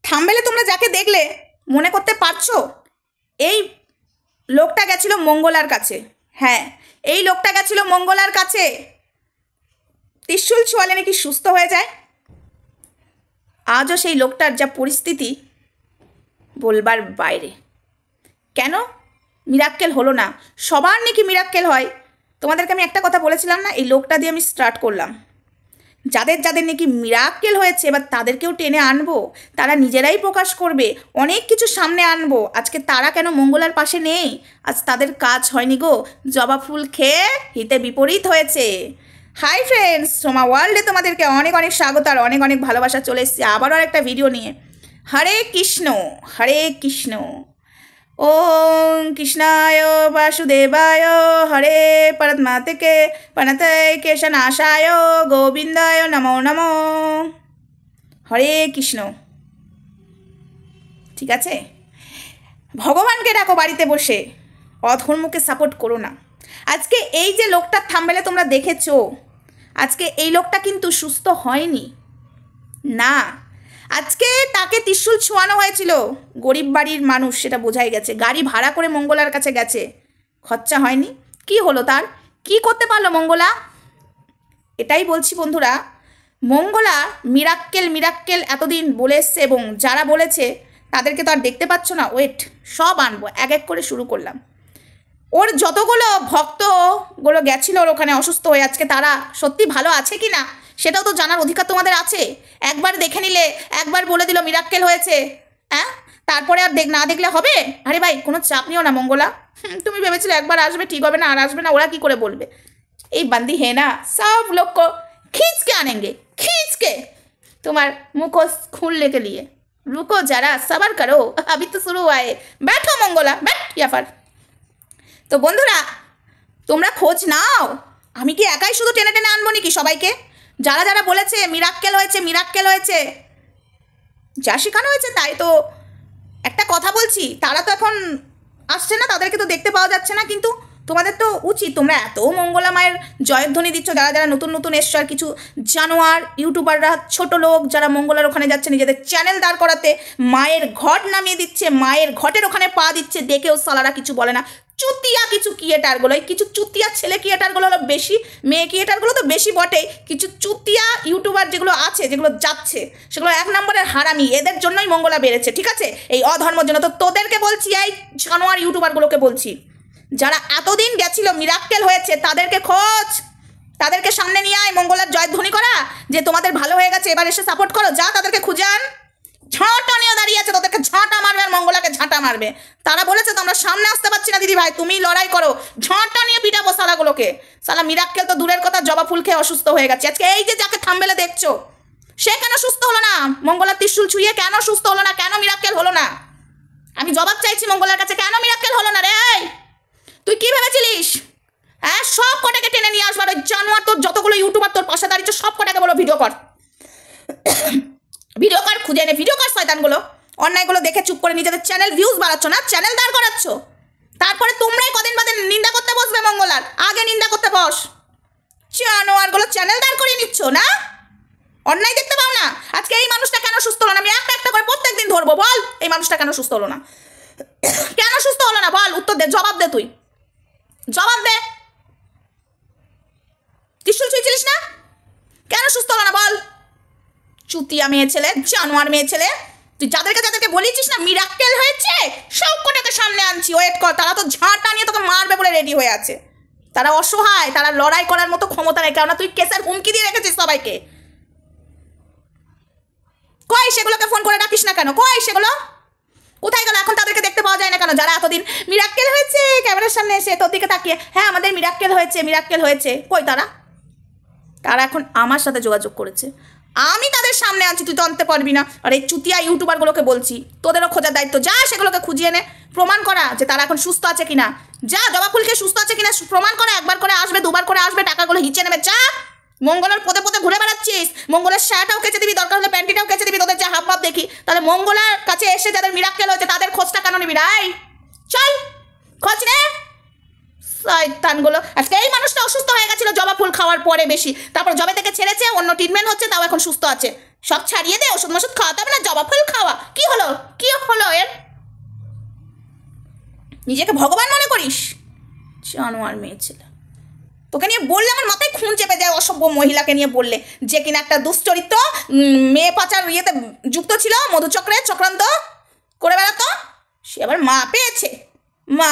থাম্বনেলে তোমরা যাকে দেখলে মনে করতে পারছো এই লোকটা গেছিল মঙ্গলার কাছে। হ্যাঁ, এই লোকটা গেছিল মঙ্গলার কাছে ত্রিশূল ছোঁয়ালে নাকি সুস্থ হয়ে যায়। আজও সেই লোকটার যা পরিস্থিতি বলবার বাইরে। কেন মিরাক্কেল হলো না? সবার নাকি মিরাক্কেল হয়। তোমাদেরকে আমি একটা কথা বলেছিলাম না, এই লোকটা দিয়ে আমি স্টার্ট করলাম। যাদের যাদের নাকি মিরাক্কেল হয়েছে এবার তাদেরকেও টেনে আনবো, তারা নিজেরাই প্রকাশ করবে, অনেক কিছু সামনে আনবো। আজকে তারা কেন মঙ্গলার পাশে নেই? আজ তাদের কাজ হয়নি গো, জবা ফুল খেয়ে হিতে বিপরীত হয়েছে। হাই ফ্রেন্ডস, সোমা ওয়ার্ল্ডে তোমাদেরকে অনেক অনেক স্বাগত আর অনেক অনেক ভালোবাসা। চলে এসেছি আবারও একটা ভিডিও নিয়ে। হরে কৃষ্ণ হরে কৃষ্ণ, ওম কৃষ্ণায় বাসুদেবায় হরে পরমাত্মা থেকে প্রণতয়ে কেশনাশায় গোবিন্দায় নমো নমো। হরে কৃষ্ণ। ঠিক আছে, ভগবানকে ডাকো বাড়িতে বসে, অধর্মকে সাপোর্ট করো না। আজকে এই যে লোকটার থাম্বনেলে তোমরা দেখেছো, আজকে এই লোকটা কিন্তু সুস্থ হয়নি না। আজকে তাকে ত্রিশূল ছোঁয়ানো হয়েছিল। গরিব বাড়ির মানুষ, সেটা বোঝাই গেছে। গাড়ি ভাড়া করে মঙ্গলার কাছে গেছে, খরচা হয়নি। কি হলো তার? কি করতে পারলো মঙ্গলা? এটাই বলছি বন্ধুরা, মঙ্গলা মিরাক্কেল মিরাক্কেল এতদিন বলে এসছে এবং যারা বলেছে তাদেরকে তো আর দেখতে পাচ্ছ না। ওয়েট, সব আনবো, এক এক করে শুরু করলাম। ওর যতগুলো ভক্তগুলো গেছিল ওর ওখানে অসুস্থ হয়ে, আজকে তারা সত্যি ভালো আছে কি না সেটাও তো জানার অধিকার তোমাদের আছে। একবার দেখে নিলে, একবার বলে দিল মিরাক্কেল হয়েছে, হ্যাঁ, তারপরে আর না দেখলে হবে? আরে ভাই, কোনো চাপ নিও না মঙ্গলা। তুমি ভেবেছিলে একবার আসবে ঠিক হবে না, আর আসবে না, ওরা কি করে বলবে? এই বান্দি হে না, সব লোক को खींच के आनेंगे, खींच के तुम्हार मुखोश खोलने के लिए। रुको जरा, सबर करो, अभी तो शुरू हुआ है। बैठो मंगला, बैठ या पर। তো বন্ধুরা, তোমরা খোঁজ নাও। আমি কি একাই শুধু টেনে টেনে আনবো নাকি সবাইকে? যারা যারা বলেছে মিরাক্কেল হয়েছে মিরাক্কেল হয়েছে, যা শেখানো হয়েছে তাই তো একটা কথা বলছি। তারা তো এখন আসছে না, তাদেরকে তো দেখতে পাওয়া যাচ্ছে না, কিন্তু তোমাদের তো উচিত, তোমরা এত মঙ্গলা মায়ের জয়ধ্বনি দিচ্ছ, যারা যারা নতুন নতুন এসছো, আর কিছু জানোয়ার ইউটিউবাররা, ছোট লোক যারা মঙ্গলার ওখানে যাচ্ছে নিজেদের চ্যানেল দাঁড় করাতে, মায়ের ঘট নামিয়ে দিচ্ছে, মায়ের ঘটের ওখানে পা দিচ্ছে, দেখেও সালারা কিছু বলে না। চুতিয়া কিছু ক্রিয়েটারগুলো, কিছু চুতিয়া ছেলে ক্রিয়েটারগুলো হলো বেশি, মেয়ে ক্রিয়েটারগুলো তো বেশি বটেই, কিছু চুতিয়া ইউটিউবার যেগুলো আছে, যেগুলো যাচ্ছে, সেগুলো এক নম্বরের হারামি। এদের জন্যই মঙ্গলা বেড়েছে, ঠিক আছে, এই অধর্মের জন্য। তো তোদেরকে বলছি, এই জানোয়ার ইউটিউবারগুলোকে বলছি, যারা এতদিন গেছিল মিরাক্কেল হয়েছে তাদেরকে খোঁজ, তাদেরকে সামনে নিয়ে আয়, মঙ্গলার জয়ধ্বনি করা যে তোমাদের ভালো হয়ে গেছে, এবার এসে সাপোর্ট করো। যা তাদেরকে খুঁজে আন। ঝাঁটা নিয়ে দাঁড়িয়ে আছে, তোদেরকে ঝাঁটা মারবে আর মঙ্গলাকে ঝাঁটা মারবে। তারা বলেছে তোমরা সামনে আসতে পারছি না দিদি ভাই, তুমি লড়াই করো, ঝাঁটা নিয়ে পিটাবো সালাগুলোকে। সালা মিরাক্কেল তো দূরের কথা, জবা ফুল খেয়ে অসুস্থ হয়ে গেছে। আজকে এই যে যাকে থাম্বনেলে দেখছো, সে কেন সুস্থ হলো না? মঙ্গলার ত্রিশূল ছুঁয়ে কেন সুস্থ হলো না? কেন মিরাক্কেল হলো না? আমি জবাব চাইছি মঙ্গলার কাছে, কেন মিরাক্কেল হলো না রে? তুই কি ভেবেছিলিস? হ্যাঁ, সব কটাকে টেনে নিয়ে আসবার। ওই জানোয়ার তোর যতগুলো ইউটিউবার তোর পাশে দাঁড়িয়েছে সব কটাকে বলো ভিডিও কর, ভিডিও কর, খুঁজে এনে ভিডিও কর। শয়তানগুলো অন্যায়গুলো দেখে চুপ করে নিজেদের চ্যানেল ভিউজ বাড়াচ্ছ না, চ্যানেল দাঁড় করাচ্ছ, তারপরে তোমরাই কদিন বাদে নিন্দা করতে বসবে মঙ্গলার। আগে নিন্দা করতে বস। জানোয়ারগুলো চ্যানেল দাঁড় করিয়ে নিচ্ছ না, অন্যায় দেখতে পাও না। আজকে এই মানুষটা কেন সুস্থ হলো না? আমি একটা একটা করে প্রত্যেকদিন ধরবো। বল, এই মানুষটা কেন সুস্থ হলো না? কেন সুস্থ হলো না? বল, উত্তর দে, জবাব দে, তুই জবাব দে। ত্রিশূল ছুঁয়েছিলিস না, কেন সুস্থ হলো না বল? চুতিয়া মেয়ে ছেলে, জানোয়ার মেয়ে ছেলে, তুই যাদেরকে যাদেরকে বলেছিস না মিরাক্কেল হয়েছে, সব কটাকে সামনে আনছি, ওয়েট কর। তারা তো ঝাঁটা নিয়ে তোকে মারবে বলে রেডি হয়ে আছে। তারা অসহায়, তারা লড়াই করার মতো ক্ষমতা নেই, কেননা তুই কেসের হুমকি দিয়ে রেখেছিস সবাইকে। কই সেগুলোকে ফোন করে ডাকিস না কেন? কই সেগুলো কোথায় গেল? এখন তাদেরকে দেখতে পাওয়া যায় না কেন? যারা এতদিন মিরাক্কেল হয়েছে ক্যামেরার সামনে এসে তোর দিকে তাকিয়ে, হ্যাঁ আমাদের মিরাক্কেল হয়েছে মিরাক্কেল হয়েছে, কই তারা? তারা এখন আমার সাথে যোগাযোগ করেছে, আমি তাদের সামনে আছি, তুই তো আনতে পারবি না। আর এই চুতিয়া ইউটিউবারগুলোকে বলছি, তোদেরও খোঁজার দায়িত্ব। যা সেগুলোকে খুঁজিয়ে নে, প্রমাণ করা যে তারা এখন সুস্থ আছে কিনা। যা জবা ফুলকে সুস্থ আছে কিনা প্রমাণ করা। একবার করে আসবে, দুবার করে আসবে, টাকাগুলো হিচে নেবে। যা, মঙ্গলার পদে পদে ঘুরে বেড়াচ্ছিস, মঙ্গলার শার্টটাও কেচে দিবি, দরকার হলে প্যান্টিটাও কেচে দিবি, তোদের যা হাব ভাব দেখি। তাহলে মঙ্গলার কাছে এসে যাদের মিরাক্কেল হয়েছে তাদের খোঁজটা কেন নিবি? রাই চল খোঁজ নে। শয়তানগুলো, আজকে এই মানুষটা অসুস্থ হয়ে গেছিল জবা ফুল খাওয়ার পরে বেশি, তারপর জবে থেকে ছেড়েছে, অন্য ট্রিটমেন্ট হচ্ছে, তাও এখন সুস্থ আছে। সব ছাড়িয়ে দে, ওষুধ মশুধ খাওয়াতে হবে না, জবা ফুল খাওয়া। কি নিজেকে ভগবান মনে করিস? জানোয়ার মেয়ে ছেলে, তোকে নিয়ে বললে আমার মাথায় খুন চেপে যায়। অসভ্য মহিলাকে নিয়ে বললে, যে কিনা একটা দুশ্চরিত্র মেয়ে পাচার ইয়েতে যুক্ত ছিল, মধুচক্রে চক্রান্ত করে বেড়াতো, সে আবার মা পেয়েছে। মা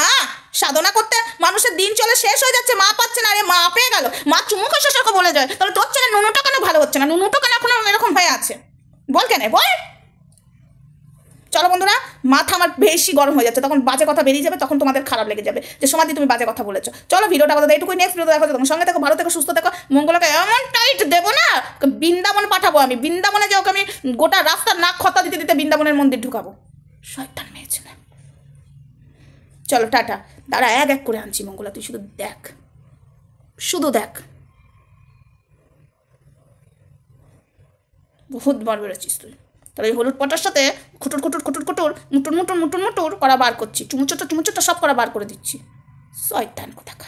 সাধনা করতে মানুষের দিন চলে শেষ হয়ে যাচ্ছে, মা পাচ্ছে না, আরে মা পেয়ে গেল। মা চুমু খাসা বলে যায়, তাহলে তোর ছেলে নুনুটা কেন ভালো হচ্ছে না? নুনুটা কেন এখন এরকম হয়ে আছে? বল কেন, বল। চলো বন্ধুরা, মাথা আমার বেশি গরম হয়ে যাচ্ছে, তখন বাজে কথা বেরিয়ে যাবে, তখন তোমাদের খারাপ লেগে যাবে যে সমাধি তুমি বাজে কথা বলেছো। চলো ভিডিওটা বলতে এইটুকুই, নেক্সট ভিডিও দেখো। তখন সঙ্গে দেখো, ভালো থেকো, সুস্থ দেখো। মঙ্গলাকে এমন টাইট দেবো না, বৃন্দাবন পাঠাবো আমি। বৃন্দাবনে যে ওকে আমি গোটা রাস্তার নাক খতা দিতে দিতে বৃন্দাবনের মন্দির ঢুকাবো। শয়তান মেয়ে ছেলে। চলো টাটা। দাঁড়া, এক এক করে আনছি মঙ্গলা, তুই শুধু দেখ, শুধু দেখ। বহুত বার বেরোচ্ছিস তুই। তাহলে এই হলুদ পটার সাথে খুটুর খুটুর খুটুর খুটুর মুটুর মুটুর মুটুর মুটুর করা বার করছি, চুমুচোটা সব করা বার করে দিচ্ছি। শয়তান কোথাকার।